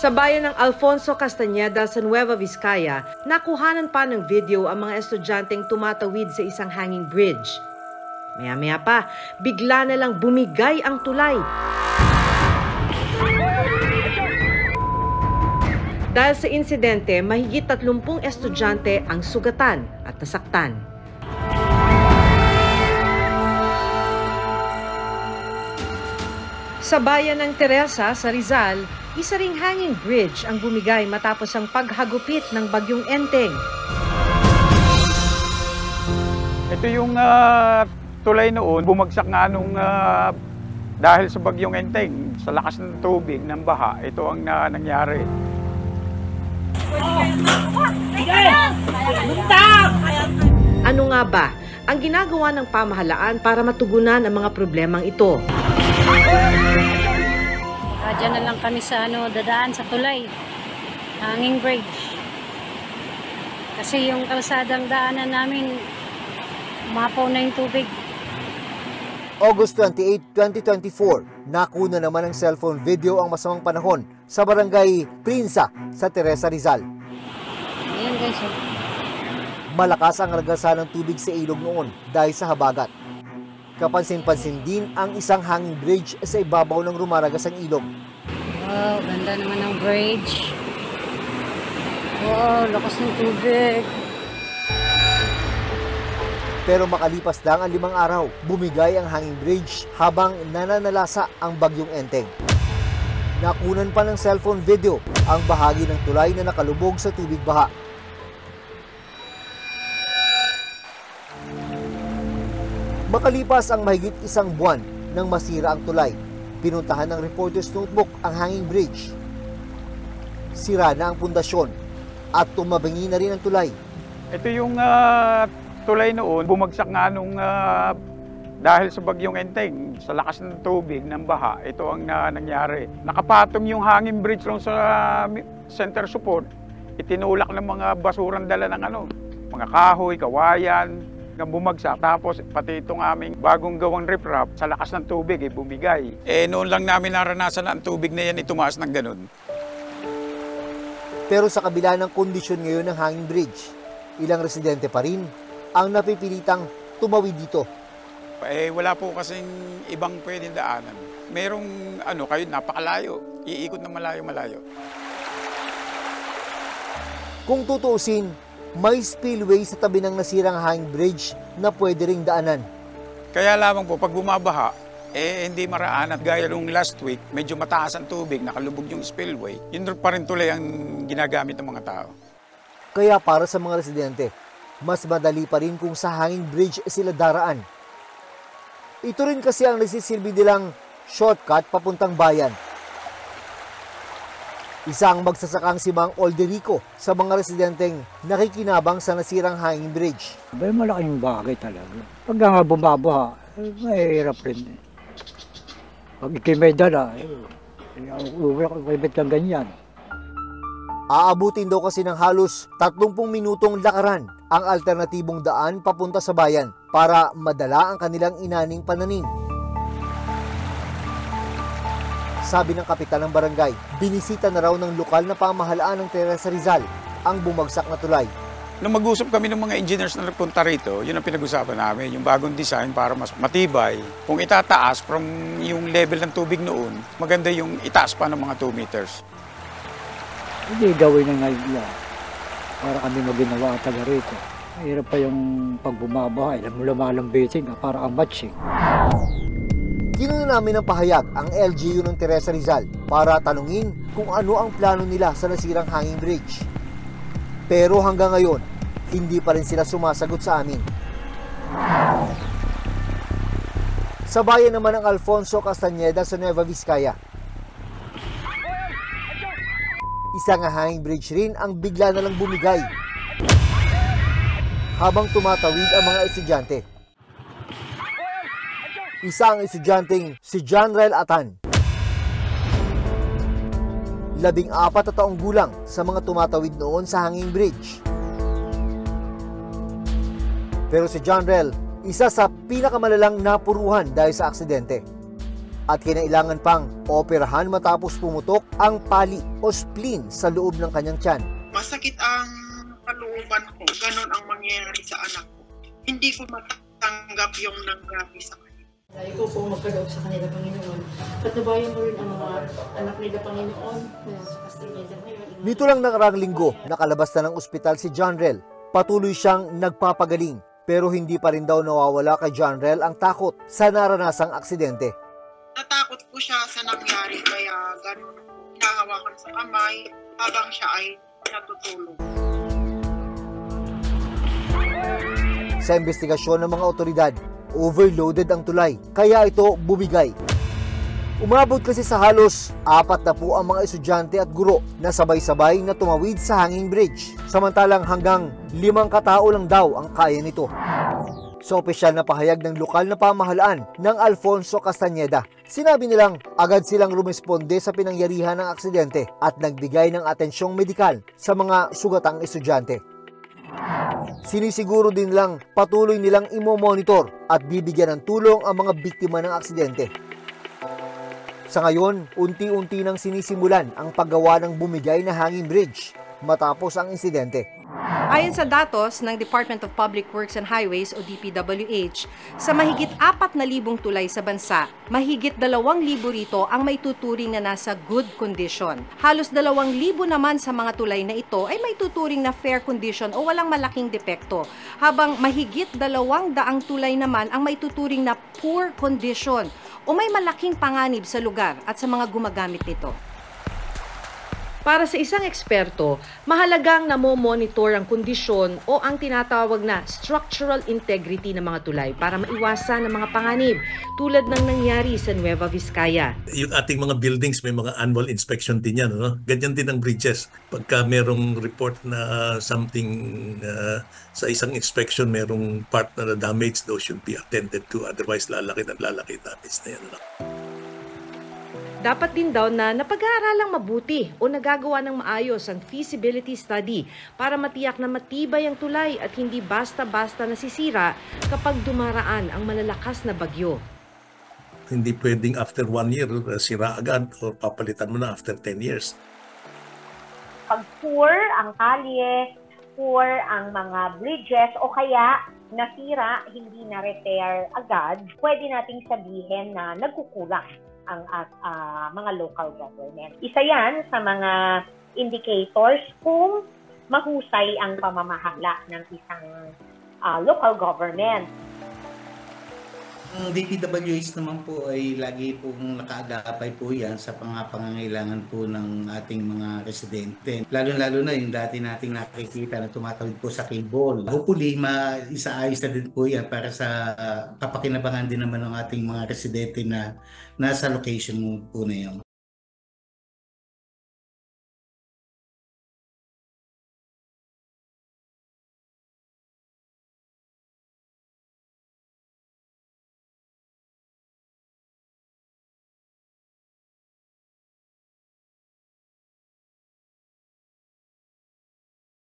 Sa bayan ng Alfonso Castañeda sa Nueva Vizcaya, nakuhanan pa ng video ang mga estudyanteng tumatawid sa isang hanging bridge. Maya-maya pa, bigla na lang bumigay ang tulay. Dahil sa insidente, mahigit 30 estudyante ang sugatan at nasaktan. Sa bayan ng Teresa sa Rizal, isa ring hanging bridge ang bumigay matapos ang paghagupit ng bagyong Enteng. Ito yung tulay noon, bumagsak nga nung dahil sa bagyong Enteng, sa lakas ng tubig, ng baha, ito ang nangyari. Ano nga ba ang ginagawa ng pamahalaan para matugunan ang mga problemang ito? Diyan na lang kami sa dadaan sa tulay, hanging bridge. Kasi yung kalsadang daanan namin, umapaw na yung tubig. August 28, 2024, nakuna naman ng cellphone video ang masamang panahon sa barangay Prinsa sa Teresa, Rizal. Ayan guys. Malakas ang ragasan ng tubig sa ilog noon dahil sa habagat. Kapansin-pansin din ang isang hanging bridge sa ibabaw ng rumaragas ang ilog. Wow, ganda naman ng bridge. Wow, lakas ng tubig. Pero makalipas lang ang 5 araw, bumigay ang hanging bridge habang nananalasa ang bagyong Enteng. Nakunan pa ng cellphone video ang bahagi ng tulay na nakalubog sa tubig baha. Makalipas ang mahigit 1 buwan nang masira ang tulay, pinuntahan ng Reporter's Notebook ang hanging bridge. Sira na ang pundasyon at tumabingi na rin ang tulay. Ito yung tulay noon, bumagsak nga nung dahil sa bagyong Enteng, sa lakas ng tubig, ng baha, ito ang nangyari. Nakapatong yung hanging bridge lang sa center support, itinulak ng mga basurang dala ng mga kahoy, kawayan, bumagsak. Tapos pati itong aming bagong gawang riprap, sa lakas ng tubig bumigay. Noon lang namin naranasan na ang tubig na yan tumaas ng ganun. Pero sa kabila ng kondisyon ngayon ng hanging bridge, ilang residente pa rin ang napipilitang tumawid dito. Wala po kasing ibang pwedeng daanan. Merong kayo napakalayo, iikot na malayo-malayo. Kung tutuusin, may spillway sa tabi ng nasirang hanging bridge na pwede ring daanan. Kaya lamang po, pag bumabaha, hindi maraan at gaya nung last week, medyo mataas ang tubig, nakalubog yung spillway, yun pa rin tuloy ang ginagamit ng mga tao. Kaya para sa mga residente, mas madali pa rin kung sa hanging bridge sila daraan. Ito rin kasi ang nagsisilbi nilang shortcut papuntang bayan. Isang magsasakang si Mang Olderico sa mga residenteng nakikinabang sa nasirang hanging bridge. May malaking bagay talaga. Pag nga bumabaha, mahirap rin. Pag ikimay dala, uwit kang ganyan. Aabutin daw kasi ng halos 30 minutong lakaran ang alternatibong daan papunta sa bayan para madala ang kanilang inaning pananim. Sabi ng kapitan ng barangay, binisita na raw ng lokal na pamahalaan ng Teresa, Rizal ang bumagsak na tulay. Nung mag-usap kami ng mga engineers na nagpunta rito, yun ang pinag-usapan namin, yung bagong design para mas matibay. Kung itataas from yung level ng tubig noon, maganda yung itaas pa ng mga 2 meters. Hindi gawin na ngayon lang para kami maginawa ang taga rito. Mahirap pa yung pagbumabaha, lumalambitin ka para ang matching. Kinuha namin ng pahayag ang LGU ng Teresa, Rizal para tanungin kung ano ang plano nila sa nasirang hanging bridge. Pero hanggang ngayon, hindi pa rin sila sumasagot sa amin. Sa bayan naman ng Alfonso Castañeda sa Nueva Vizcaya, isang hanging bridge rin ang bigla na lang bumigay habang tumatawid ang mga estudyante. Isang estudyanteng si Janrel Atan, 14 na taong gulang sa mga tumatawid noon sa hanging bridge. Pero si Janrel, isa sa pinakamalalang napuruhan dahil sa aksidente. at kinailangan pang operahan matapos pumutok ang pali o spleen sa loob ng kanyang tiyan. Masakit ang kalooban ko. Ganon ang mangyayari sa anak ko. Hindi ko matanggap yung nangyari sa kanila. Dahil ko po magkaloob sa kanila, Panginoon. Patnubayan ko rin ang mga anak nila, Panginoon. Sa Castaneda ngayon. Nito lang nakaraang linggo, nakalabas na ng ospital si John Rel. Patuloy siyang nagpapagaling, pero hindi pa rin daw nawawala kay John Rel ang takot sa naranasang aksidente. Natakot ko siya sa nangyari, kaya ganon hinahawakan sa kamay habang siya ay natutulog. Sa investigasyon ng mga otoridad, overloaded ang tulay, kaya ito bumigay. Umabot kasi sa halos 4 na po ang mga estudyante at guro na sabay-sabay na tumawid sa hanging bridge. Samantalang hanggang 5 katao lang daw ang kaya nito. Sa opisyal na pahayag ng lokal na pamahalaan ng Alfonso Castañeda, sinabi nilang agad silang rumesponde sa pinangyarihan ng aksidente at nagbigay ng atensyong medikal sa mga sugatang estudyante. Sinisiguro din lang patuloy nilang imo-monitor at bibigyan ng tulong ang mga biktima ng aksidente. Sa ngayon, unti-unti nang sinisimulan ang paggawa ng bumigay na hanging bridge matapos ang insidente. Ayon sa datos ng Department of Public Works and Highways o DPWH, sa mahigit 4,000 tulay sa bansa, mahigit 2,000 rito ang may tuturing na nasa good condition. Halos 2,000 naman sa mga tulay na ito ay may tuturing na fair condition o walang malaking depekto, habang mahigit 200 tulay naman ang may tuturing na poor condition o may malaking panganib sa lugar at sa mga gumagamit nito. Para sa isang eksperto, mahalagang namomonitor ang kondisyon o ang tinatawag na structural integrity ng mga tulay para maiwasan ang mga panganib tulad ng nangyari sa Nueva Vizcaya. Yung ating mga buildings may mga annual inspection din yan. No? Ganyan din ang bridges. Pagka merong report na something sa isang inspection, merong part na damage, those should be attended to. Otherwise, lalaki damage na yan. No? Dapat din daw na napag-aaralang mabuti o nagagawa ng maayos ang feasibility study para matiyak na matibay ang tulay at hindi basta-basta nasisira kapag dumaraan ang malalakas na bagyo. Hindi pwedeng after 1 year sira agad o papalitan mo na after 10 years. Pag poor ang kalye, poor ang mga bridges o kaya nasira, hindi na repair agad, pwede nating sabihin na nagkukulang ang mga local government. Isa yan sa mga indicators kung mahusay ang pamamahala ng isang local government. Ang DPWH naman po ay lagi pong nakaagapay po yan sa pangangailangan po ng ating mga residente. Lalo-lalo na yung dati nating nakikita na tumatawid po sa cable. Hopefully, isaayos na din po yan para sa kapakinabangan din naman ng ating mga residente na nasa location po na yun.